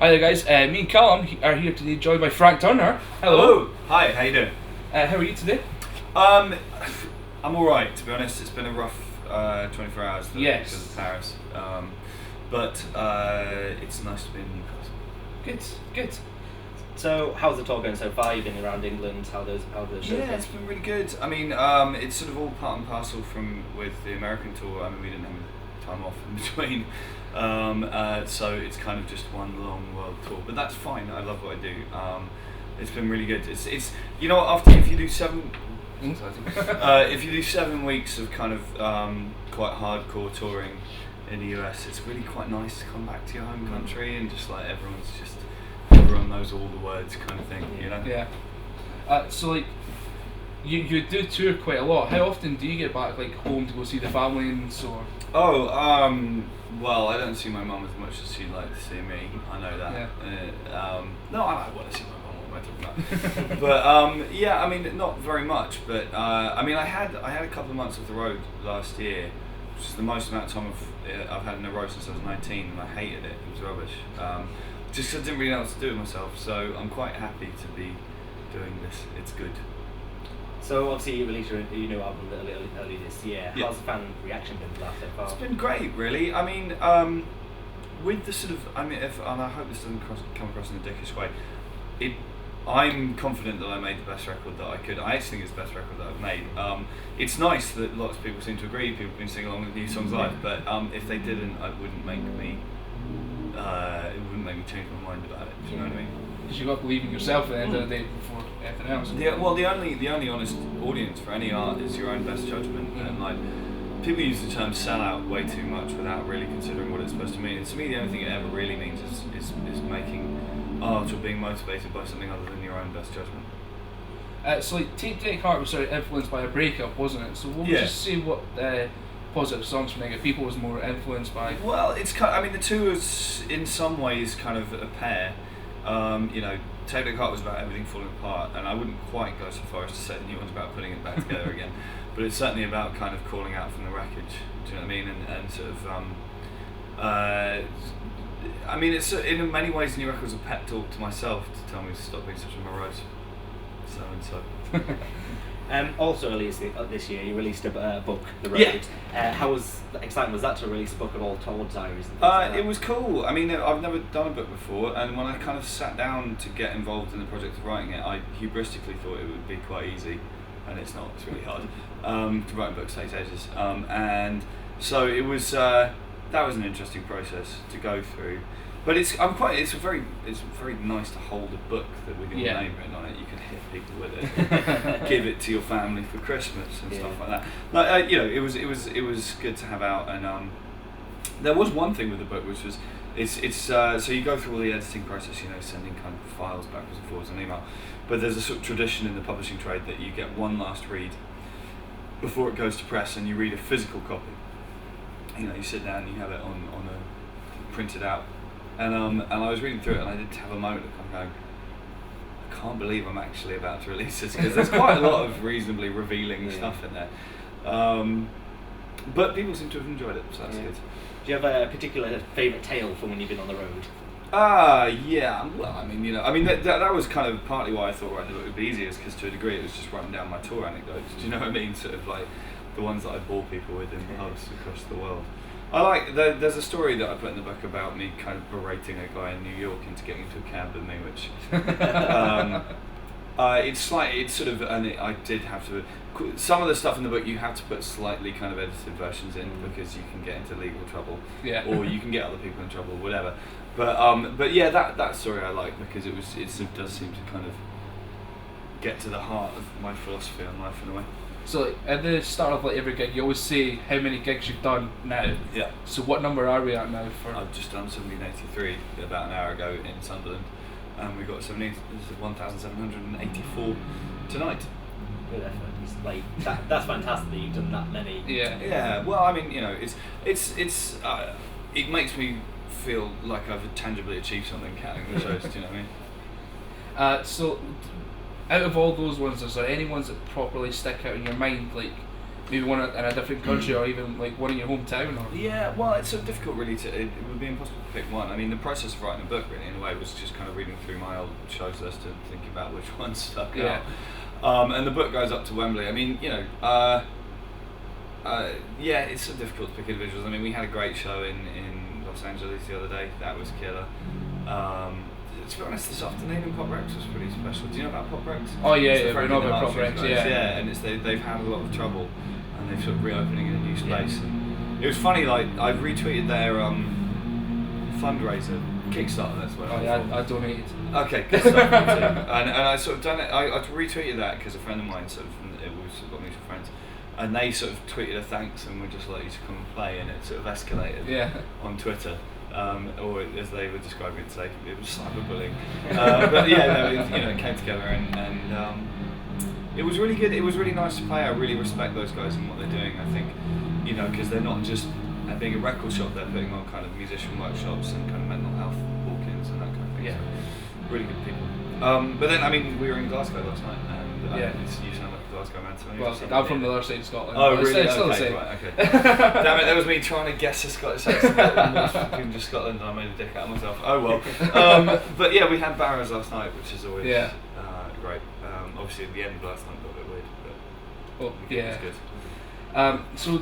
Hi there, guys. Me and Callum are here today, joined by Frank Turner. Hello. Hi, how you doing? How are you today? I'm alright, to be honest. It's been a rough 24 hours Yes. because of Paris. But it's nice to be in Newcastle. Good. So, how's the tour going so far? You've been around England. How those shows Yeah, been? it's been really good. I mean, it's sort of all part and parcel with the American tour. I mean, we didn't have any time off in between. So it's kind of just one long world tour. But that's fine. I love what I do. It's been really good. It's you know what, if you do 7 weeks of kind of quite hardcore touring in the US, it's really quite nice to come back to your home country and just like everyone knows all the words kind of thing, you know? Yeah. So like, you do tour quite a lot. How often do you get back like home to go see the family and so on? Well, I don't see my mum as much as she'd like to see me. I know that. Yeah. No, I want to see my mum. What am I talking about? But yeah, I mean, not very much. But I mean, I had a couple of months off the road last year, which is the most amount of time I've had in a row since I was 19, and I hated it. It was rubbish. Just 'cause I didn't really know what to do with myself. So I'm quite happy to be doing this. It's good. So, obviously, you released your new album a little early this year. Yeah. How's the fan reaction been to that so far? It's been great, really. I mean, with the sort of, I mean, and I hope this doesn't come across in a dickish way. I'm confident that I made the best record that I could. I actually think it's the best record that I've made. It's nice that lots of people seem to agree. People have been singing along with new songs live, but if they didn't, it wouldn't make me change my mind about it. Do you know what I mean? Because you've got to believe in yourself at the end of the day before anything else. The only honest audience for any art is your own best judgment, and like people use the term sellout way too much without really considering what it's supposed to mean. And to me, the only thing it ever really means is making art or being motivated by something other than your own best judgment. So like, Take Heart was sort of influenced by a breakup, wasn't it? So what would you say what positive songs from negative people was more influenced by? Well, it's kind. I mean, the two is in some ways kind of a pair. You know, Take That Heart was about everything falling apart, and I wouldn't quite go so far as to say the new one's about putting it back together again. But it's certainly about kind of calling out from the wreckage. Do you know what I mean? And sort of. I mean, it's in many ways, the new record's a pep talk to myself to tell me to stop being such a morose. So and so. Also, earlier this year, you released a book, The Road. Yeah. How exciting was that to release a book of all told diaries and things like that? It was cool. I mean, I've never done a book before, and when I kind of sat down to get involved in the project of writing it, I hubristically thought it would be quite easy, and it's not. It's really hard to write a book. Takes ages, and so it was. That was an interesting process to go through. But it's very nice to hold a book that with your name written on it. You can hit people with it, give it to your family for Christmas and stuff like that. Like you know, it was good to have out. And there was one thing with the book which was so you go through all the editing process, you know, sending kind of files backwards and forwards on email. But there's a sort of tradition in the publishing trade that you get one last read before it goes to press, and you read a physical copy. You know, you sit down and you have it on a printed out. And I was reading through it, and I did have a moment of kind of going, I can't believe I'm actually about to release this, because there's quite a lot of reasonably revealing stuff in there. But people seem to have enjoyed it, so that's good. Do you have a particular favourite tale from when you've been on the road? Yeah. Well, I mean, that was kind of partly why I thought writing the book would be easier, because to a degree it was just writing down my tour anecdotes. Do you know what I mean? Sort of like the ones that I bore people with in pubs across the world. I like. There's a story that I put in the book about me kind of berating a guy in New York into getting into a cab with me, which it's sort of, and I did have to. Some of the stuff in the book you have to put slightly kind of edited versions in because you can get into legal trouble, or you can get other people in trouble, whatever. But yeah, that story I like because it does seem to kind of get to the heart of my philosophy on life in a way. So like, at the start of like every gig, you always say how many gigs you've done now. Yeah. So what number are we at now for? I've just done 1783 about an hour ago in Sunderland, and we got 1,784 tonight. Good effort. Like that's fantastic that you've done that many. Yeah. Well, I mean, you know, it makes me feel like I've tangibly achieved something counting the shows. Do you know what I mean? So, out of all those ones, is there any ones that properly stick out in your mind? Like, maybe one in a different country, or even like one in your hometown? Or? Yeah, well, it's so difficult really it would be impossible to pick one. I mean, the process of writing a book really in a way was just kind of reading through my old shows list and thinking about which ones stuck out. And the book goes up to Wembley. I mean, yeah, it's so difficult to pick individuals. I mean, we had a great show in Los Angeles the other day. That was killer. To be honest, this afternoon in Pop Rex was pretty special. Do you know about Pop Rex? Oh yeah, It's the yeah, Frank we know and about the Pop Rex, Martians yeah. place. Yeah, and they've had a lot of trouble, and they're sort of reopening in a new space. And it was funny, like I've retweeted their fundraiser, Kickstarter. That's what. Oh yeah, I donated. Okay, good stuff. Me too. And I sort of done it. I retweeted that because a friend of mine we've got mutual friends, and they sort of tweeted a thanks and were just like, you should come and play, and it sort of escalated on Twitter. Or as they were describing it today, it was cyberbullying. But yeah, it came together and it was really good. It was really nice to play. I really respect those guys and what they're doing. I think, because they're not just being a record shop, they're putting on kind of musician workshops and kind of mental health walk-ins and that kind of thing. Yeah. So, really good people. But then, I mean, we were in Glasgow last night, and you sound like a Glasgow man to me. Well, I'm from the other side of Scotland. Oh, really? It's still the Okay, same. right, okay. Damn it, that was me trying to guess a Scottish accent in just Scotland, and I made a dick out of myself. Oh well. But yeah, we had Barrows last night, which is always great. Obviously, at the end of last night got a bit weird, but it was good. So,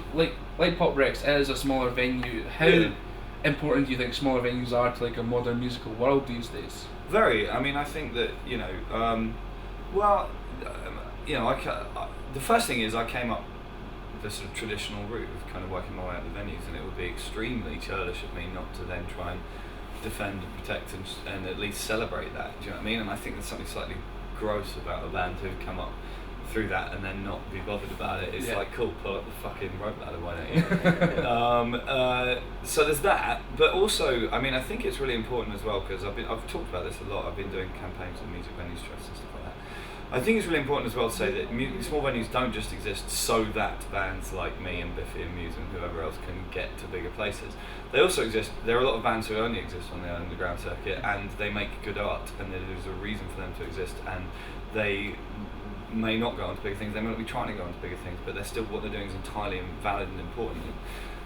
like Pop Rex is a smaller venue. How important do you think smaller venues are to like a modern musical world these days? Very. I mean, I think that the first thing is I came up the sort of traditional route of kind of working my way up the venues, and it would be extremely churlish of me not to then try and defend and protect and at least celebrate that. Do you know what I mean? And I think there's something slightly gross about a band who've come up through that and then not be bothered about it. It's like, cool, pull up the fucking rope ladder, why don't you? So there's that, but also, I mean, I think it's really important as well, because I've talked about this a lot. I've been doing campaigns with Music Venues Trust and stuff like that. I think it's really important as well to say that small venues don't just exist so that bands like me and Biffy and Muse and whoever else can get to bigger places. They also exist. There are a lot of bands who only exist on the underground circuit, and they make good art, and there's a reason for them to exist, and they may not go on to bigger things, they may not be trying to go on to bigger things, but they're still, what they're doing is entirely valid and important.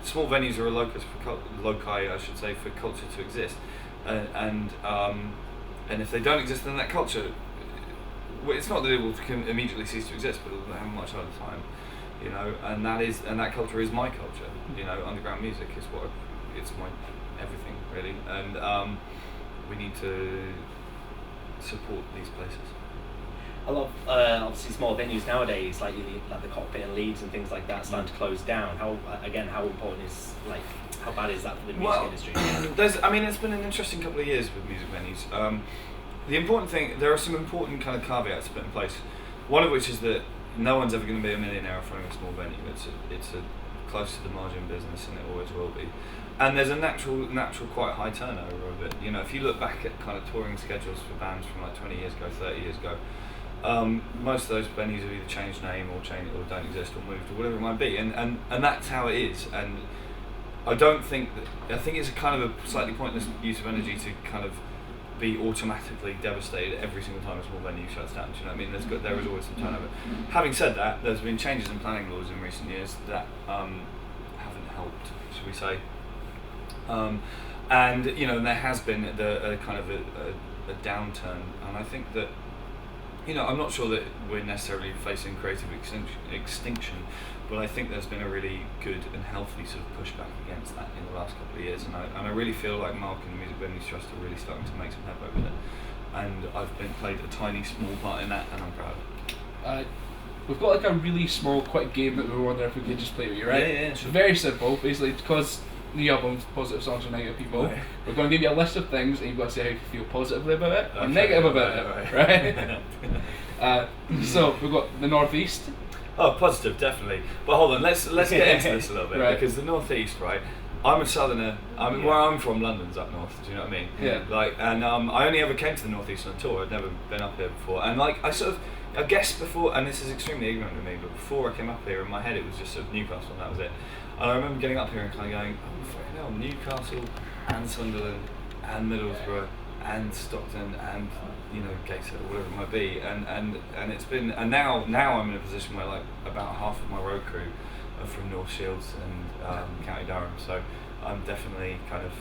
Small venues are a locus for loci, I should say, for culture to exist, and if they don't exist in that culture, well, it's not that it will immediately cease to exist, but it'll have a much harder time, and that culture is my culture. Underground music is it's my everything really, and we need to support these places. A lot of obviously small venues nowadays, like the Cockpit and Leeds and things like that, starting to close down. How important is how bad is that for the music industry? It's been an interesting couple of years with music venues. The important thing, there are some important kind of caveats put in place. One of which is that no one's ever going to be a millionaire off running a small venue. It's a close to the margin business, and it always will be. And there's a natural quite high turnover of it. If you look back at kind of touring schedules for bands from like 20 years ago, 30 years ago, most of those venues have either changed name or don't exist or moved or whatever it might be, and that's how it is. And I think it's a kind of a slightly pointless use of energy to kind of be automatically devastated every single time a small venue shuts down. Do you know what I mean? There is always some turnover. Having said that, there's been changes in planning laws in recent years that haven't helped, should we say? And there has been a kind of a downturn, and I think that I'm not sure that we're necessarily facing creative extinction, but I think there's been a really good and healthy sort of pushback against that in the last couple of years, and I really feel like Mark and the Music Venues Trust are really starting to make some headway with it, and I've played a tiny small part in that, and I'm proud. We've got like a really small quick game that we were wondering if we could just play with you, right? Yeah, sure. Very simple, basically, because the album's Positive Songs for Negative People. Right. We're going to give you a list of things, and you've got to say how you feel positively about it or negative about it, right? So we've got the Northeast. Oh, positive, definitely. But hold on, let's get into this a little bit, right. Because the Northeast, right? I'm a southerner. Where I'm from, London's up north. Do you know what I mean? Yeah. I only ever came to the Northeast on a tour. I'd never been up here before, and I guess before, and this is extremely ignorant of me, but before I came up here, in my head it was just sort of Newcastle, and that was it. And I remember getting up here and kind of going, oh fucking hell, Newcastle and Sunderland and Middlesbrough and Stockton and Gateshead or whatever it might be, and it's been, and now I'm in a position where like about half of my road crew are from North Shields and County Durham, so I'm definitely kind of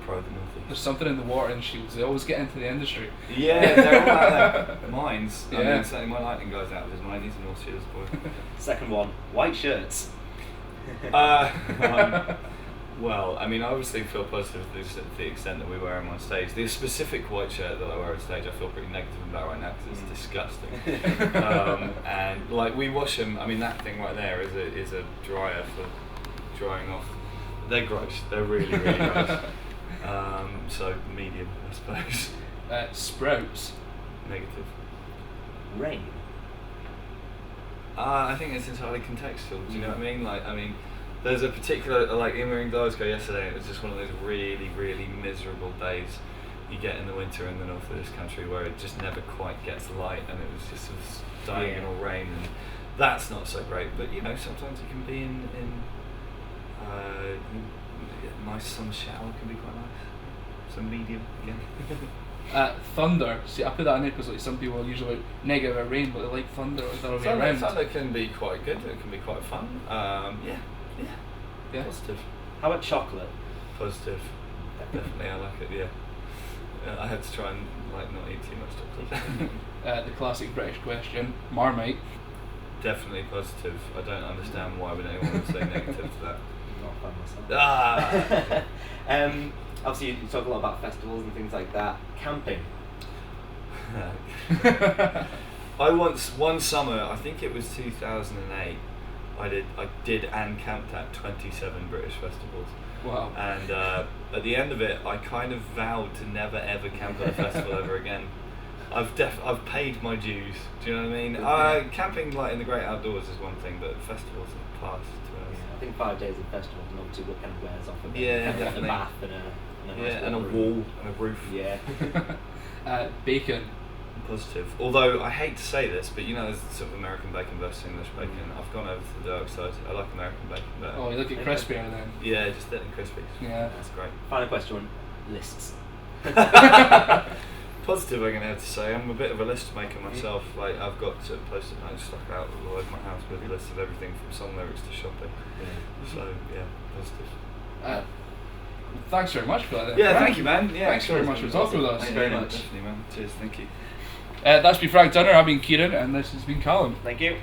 pro the North East. There's something in the water in Shields. They always get into the industry. Yeah, they're all out there. Mines. I Yeah. mean, certainly my Lightning guy's out with his mine. He's a North Shields boy. Second one, white shirts. Well, I mean, I obviously feel positive to the extent that we wear them on stage. The specific white shirt that I wear on stage, I feel pretty negative about right now because it's disgusting. And like we wash them. I mean, that thing right there is a dryer for drying off. They're gross. They're really gross. So medium, I suppose. Sprouts. Negative. Rain. I think it's entirely contextual. Do you know what I mean? Like, I mean, there's a particular, like, we were in Glasgow yesterday, and it was just one of those really miserable days you get in the winter in the north of this country where it just never quite gets light, and it was just sort of diagonal rain, and that's not so great. But you know, sometimes it can be in nice sun shower can be quite nice. So medium again. Thunder. See, I put that in there because like some people are usually negative about rain, but they like thunder the other way around. Thunder can be quite good. It can be quite fun. Yeah. Positive. How about chocolate? Positive. Definitely, I like it. Yeah. I had to try and like not eat too much chocolate. The classic British question: Marmite. Definitely positive. I don't understand why would anyone would say negative to that. Not fun myself. Ah. Obviously, you talk a lot about festivals and things like that. Camping. One summer, I think it was 2008. I did and camped at 27 British festivals. Wow. And at the end of it, I kind of vowed to never ever camp at a festival ever again. I've paid my dues. Do you know what I mean? Camping like in the great outdoors is one thing, but festivals are past. I think 5 days of festivals and obviously what kind of wears off a bit. Yeah, kind of definitely. Like a bath and a nice And a room. wall and a roof. Yeah. Bacon. Positive. Although I hate to say this, but you know, there's sort of American bacon versus English bacon. I've gone over to the dark side. I like American bacon better. Oh, you look at crispier then. Yeah, just dead and crispy. Yeah. That's great. Final question. Lists. Positive, I'm going to have to say. I'm a bit of a list maker myself. Like, I've got post-it notes stuck out all over my house with a list of everything from song lyrics to shopping. So, yeah, positive. Thanks very much for that. Yeah, Frank. thank you, man. Yeah, Thanks very much for talking with us. Thank you very much. Definitely, man. Cheers, thank you. That's been Frank Dunner, I've been Kieran, and this has been Callum. Thank you.